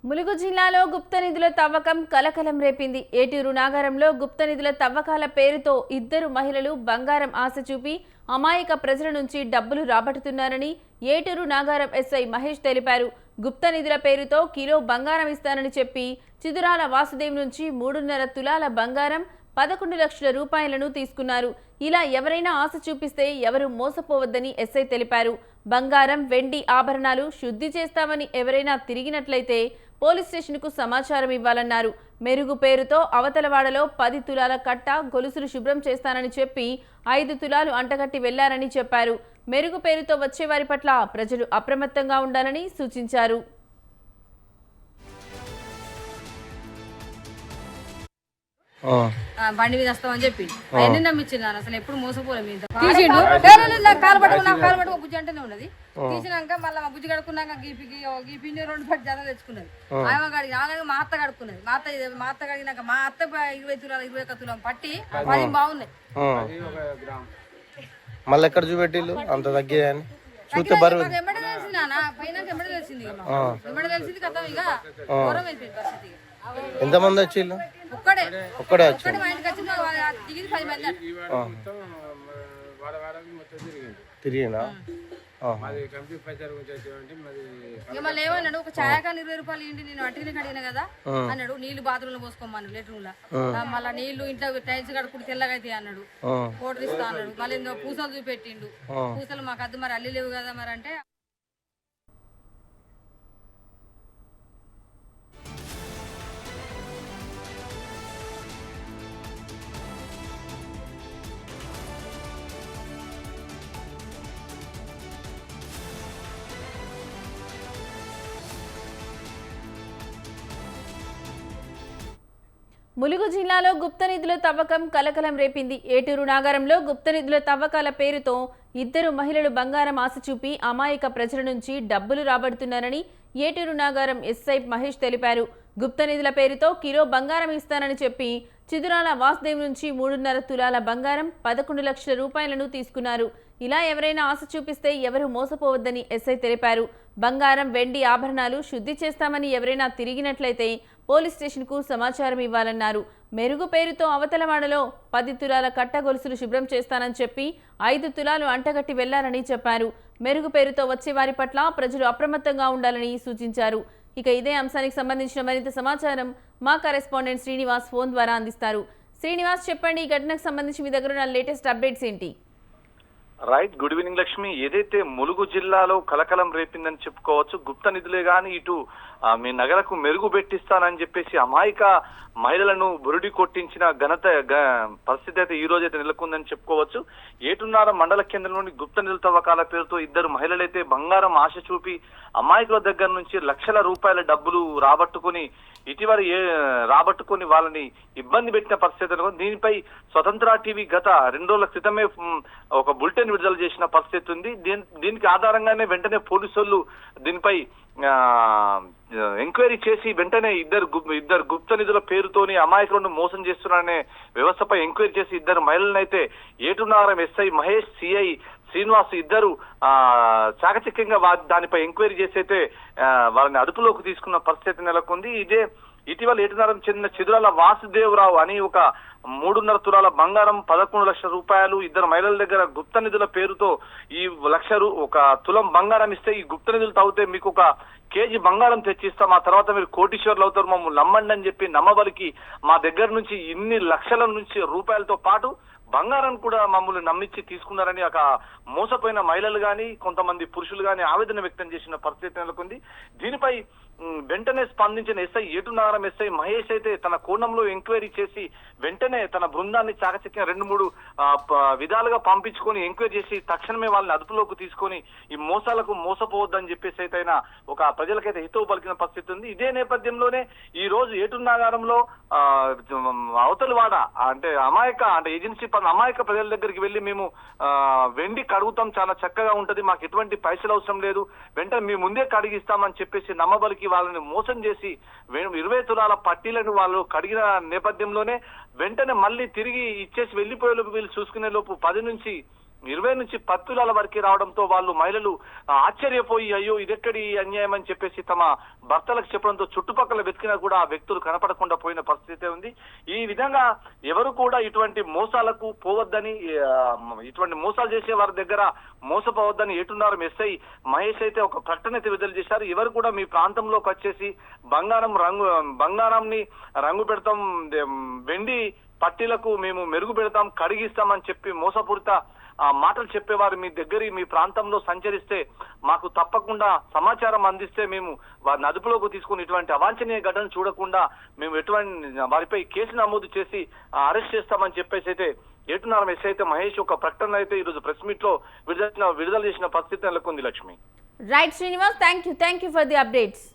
ములుగు జిల్లాలో గుప్త నిధుల తవ్వకం కలకలం రేపింది. ఏటూరు నాగారంలో గుప్త నిధుల తవ్వకాల పేరుతో ఇద్దరు మహిళలు బంగారం ఆశ చూపి అమాయక ప్రజల నుంచి డబ్బులు రాబట్టుతున్నారని ఏటూరు నాగారం ఎస్ఐ మహేష్ తెలిపారు. గుప్త నిధుల పేరుతో కిలో బంగారం ఇస్తానని చెప్పి చిదురాల వాసుదేవ్ నుంచి 3.5 తులాల బంగారం 11 లక్షల రూపాయలను తీసుకున్నారు. ఇలా ఎవరైనా ఆశ చూపిస్తే ఎవరు మోసపోవద్దని ఎస్ఐ తెలిపారు. బంగారం, వెండి ఆభరణాలు శుద్ధి చేస్తామని ఎవరైనా తిరిగినట్లయితే పోలీస్ స్టేషన్కు సమాచారం ఇవ్వాలన్నారు. మెరుగు పేరుతో అవతలవాడలో 10 తులాల కట్ట గొలుసులు శుభ్రం చేస్తానని చెప్పి 5 తులాలు అంటగట్టి వెళ్లారని చెప్పారు. మెరుగు పేరుతో వచ్చేవారి పట్ల ప్రజలు అప్రమత్తంగా ఉండాలని సూచించారు. బండి మీద వస్తామని చెప్పి అవన్నీ నమ్మించినారు. అసలు ఎప్పుడు మోసపోలే మీద తీసిండు కాలు పట్టుకున్నా బుజ్జి అంటేనే ఉన్నది. తీసినాక మళ్ళీ మా బుజ్జి కడుక్కున్నాక గీపిండి 2 పట్టు జత తెచ్చుకున్నది. ఆమె కడిగి మా అత్త కడుక్కున్నది. మా అత్త కడిగినాక మా అత్త 20 తులాలు 21 తులం పట్టి 10 బాగున్నాయి. మళ్ళీ ఎక్కడ చూపెట్టిల్లు అంత తగ్గియని చూస్తే బరువు ఎమ్మడే తెలిసింది నాన్న పైన ఎమ్మడే తెలిసింది ఎమ్మడే తెలిసింది కదా. ఇక దూరం అయిపోయింది పరిస్థితి. ఎంతమంది వచ్చిళ్ళు? ఒక్కడే వచ్చి మా ఇంటికి వచ్చింది 10 మంది తిరిగినా. మళ్ళీ ఏమన్నాడు, ఒక ఛాయకాన్ని 20 రూపాయలు ఇంటి నేను అట్టిని కడిగిన కదా అన్నాడు. నీళ్లు బాత్రూమ్ లో పోసుకోమన్నాడు లెటర్ లో. మళ్ళీ నీళ్లు ఇంట్లో టైల్స్ కడుక్కుంటే తెల్లగా అయితే అన్నాడు. కోటర్ ఇస్తా అన్నాడు. మళ్ళీ పూసలు చూపెట్టిండు. పూసలు మాకు అద్దు మరి అల్లి లేవు కదా మరి అంటే ములుగు జిల్లాలో గుప్త నిధుల తవ్వకం కలకలం రేపింది. ఏటూరు నాగారంలో గుప్త నిధుల తవ్వకాల పేరుతో ఇద్దరు మహిళలు బంగారం ఆశ చూపి అమాయక ప్రజల నుంచి డబ్బులు రాబడుతున్నారని ఏటూరు నాగారం ఎస్ఐ మహేష్ తెలిపారు. గుప్త నిధుల పేరుతో కిలో బంగారం ఇస్తానని చెప్పి చిదురాల వాసుదేవ్ నుంచి 3.5 తులాల బంగారం 11 లక్షల రూపాయలను తీసుకున్నారు. ఇలా ఎవరైనా ఆశ చూపిస్తే ఎవరు మోసపోవద్దని ఎస్ఐ తెలిపారు. బంగారం, వెండి ఆభరణాలు శుద్ధి చేస్తామని ఎవరైనా తిరిగినట్లయితే పోలీస్ స్టేషన్కు సమాచారం ఇవ్వాలన్నారు. మెరుగు పేరుతో అవతలవాడలో 10 తులాల కట్ట గొలుసులు శుభ్రం చేస్తానని చెప్పి 5 తులాలు అంటగట్టి వెళ్లారని చెప్పారు. మెరుగు పేరుతో వచ్చేవారి పట్ల ప్రజలు అప్రమత్తంగా ఉండాలని సూచించారు. ఇక ఇదే అంశానికి సంబంధించిన మరింత సమాచారం మా కరెస్పాండెంట్ శ్రీనివాస్ ఫోన్ ద్వారా అందిస్తారు. శ్రీనివాస్, చెప్పండి, ఈ ఘటనకు సంబంధించి మీ దగ్గర ఉన్న లేటెస్ట్ అప్డేట్స్ ఏంటి? Right, good evening Lakshmi. ఏదైతే ములుగు జిల్లాలో కలకలం రేపిందని చెప్పుకోవచ్చు. గుప్త నిధులే గాని ఇటు మీ నగరకు మెరుగు పెట్టిస్తానని చెప్పేసి అమాయక మహిళలను బురుడి కొట్టించిన పరిస్థితి అయితే ఈ రోజైతే నెలకొందని చెప్పుకోవచ్చు. ఏటున్నార మండల కేంద్రంలోని గుప్త నిధుల తవ్వకాల పేరుతో ఇద్దరు మహిళలైతే బంగారం ఆశ చూపి అమాయకుల దగ్గర నుంచి లక్షల రూపాయల డబ్బులు రాబట్టుకొని వాళ్ళని ఇబ్బంది పెట్టిన పరిస్థితులు. దీనిపై స్వతంత్ర టీవీ గత 2 రోజుల క్రితమే ఒక బులెటిన్ విడుదల చేసిన పరిస్థితి ఉంది. దీనికి ఆధారంగానే వెంటనే పోలీసులు దీనిపై ఎంక్వైరీ చేసి వెంటనే ఇద్దరు గుప్త నిధుల పేరుతోని అమాయకులను మోసం చేస్తున్నారనే వ్యవస్థపై ఎంక్వైరీ చేసి ఇద్దరు మహిళలను అయితే ఏటునారం ఎస్ఐ మహేష్, సిఐ శ్రీనివాస్ ఇద్దరు చాకచక్యంగా దానిపై ఎంక్వైరీ చేసి అయితే వాళ్ళని అదుపులోకి తీసుకున్న పరిస్థితి నెలకొంది. ఇటీవల ఏటునారం చెందిన చిదురాల వాసుదేవరావు అని ఒక 3.5 తులాల బంగారం 11 లక్షల రూపాయలు ఇద్దరు మహిళల దగ్గర గుప్త నిధుల పేరుతో ఈ ఒక తులం బంగారం ఇస్తే ఈ గుప్త నిధులు తాగితే మీకు 1 కేజీ బంగారం తెచ్చిస్తాం, ఆ తర్వాత మీరు కోటీశ్వర్లు అవుతారు, మమ్మల్ని నమ్మండి అని చెప్పి నమ్మబలికి మా దగ్గర నుంచి ఇన్ని లక్షల నుంచి రూపాయలతో పాటు బంగారం కూడా మమ్మల్ని నమ్మించి తీసుకున్నారని ఒక మోసపోయిన మహిళలు గాని కొంతమంది పురుషులు గాని ఆవేదన వ్యక్తం చేసిన పరిస్థితి నెలకొంది. దీనిపై వెంటనే స్పందించిన ఎస్ఐ ఏటునారం ఎస్ఐ మహేష్ అయితే తన కోణంలో ఎంక్వైరీ చేసి వెంటనే తన బృందాన్ని చాకచక్యం 2-3 విధాలుగా పంపించుకొని ఎంక్వైరీ చేసి తక్షణమే వాళ్ళని అదుపులోకి తీసుకొని ఈ మోసాలకు మోసపోవద్దని చెప్పేసి అయితే ఆయన ఒక ప్రజలకైతే హితవు పలికిన పరిస్థితి ఉంది. ఇదే నేపథ్యంలోనే ఈ రోజు ఏటునాగారంలో అవతలవాడ అంటే ఏజెన్సీ అమాయక ప్రజల దగ్గరికి వెళ్లి మేము వెండి కడుగుతాం, చాలా చక్కగా ఉంటది, మాకు ఎటువంటి పైసలు అవసరం లేదు, వెంటనే మీ ముందే కడిగిస్తామని చెప్పేసి నమ్మబలికి వాళ్ళని మోసం చేసి 20 తులాల పట్టీలను వాళ్ళు కడిగిన నేపథ్యంలోనే వెంటనే మళ్ళీ తిరిగి ఇచ్చేసి వెళ్లిపోయే లోపు వీళ్ళు చూసుకునే లోపు 10 నుంచి 20 నుంచి 10 తులాల వరకు రావడంతో వాళ్ళు మహిళలు ఆశ్చర్యపోయి అయ్యో ఇదెక్కడి అన్యాయం అని చెప్పేసి తమ భర్తలకు చెప్పడంతో చుట్టుపక్కల వెతికినా కూడా ఆ వ్యక్తులు కనపడకుండా పోయిన పరిస్థితి ఉంది. ఈ విధంగా ఎవరు కూడా ఇటువంటి మోసాలకు పోవద్దని, ఇటువంటి మోసాలు చేసే వారి దగ్గర మోసపోవద్దని ఏటున్నారు ఎస్ఐ మహేష్ అయితే ఒక ప్రకటన అయితే విడుదల చేశారు. ఎవరు కూడా మీ ప్రాంతంలోకి వచ్చేసి బంగారాన్ని రంగు పెడతాం, వెండి పట్టీలకు మేము మెరుగు పెడతాం, కడిగిస్తామని చెప్పి మోసపూరిత మాటలు చెప్పేవారు మీ ప్రాంతంలో సంచరిస్తే మాకు తప్పకుండా సమాచారం అందిస్తే మేము వారిని అదుపులోకి తీసుకుని ఇటువంటి అవాంఛనీయ ఘటనలు చూడకుండా మేము ఎటువంటి వారిపై కేసు నమోదు చేసి అరెస్ట్ చేస్తామని చెప్పేసి అయితే ఏటున్నారం ఎస్ఐ అయితే మహేష్ ఒక ప్రకటన అయితే ఈరోజు ప్రెస్ మీట్ లో విడుదల చేసిన పరిస్థితి నెలకొంది. Lakshmi. Right Srinivas, thank you for the updates.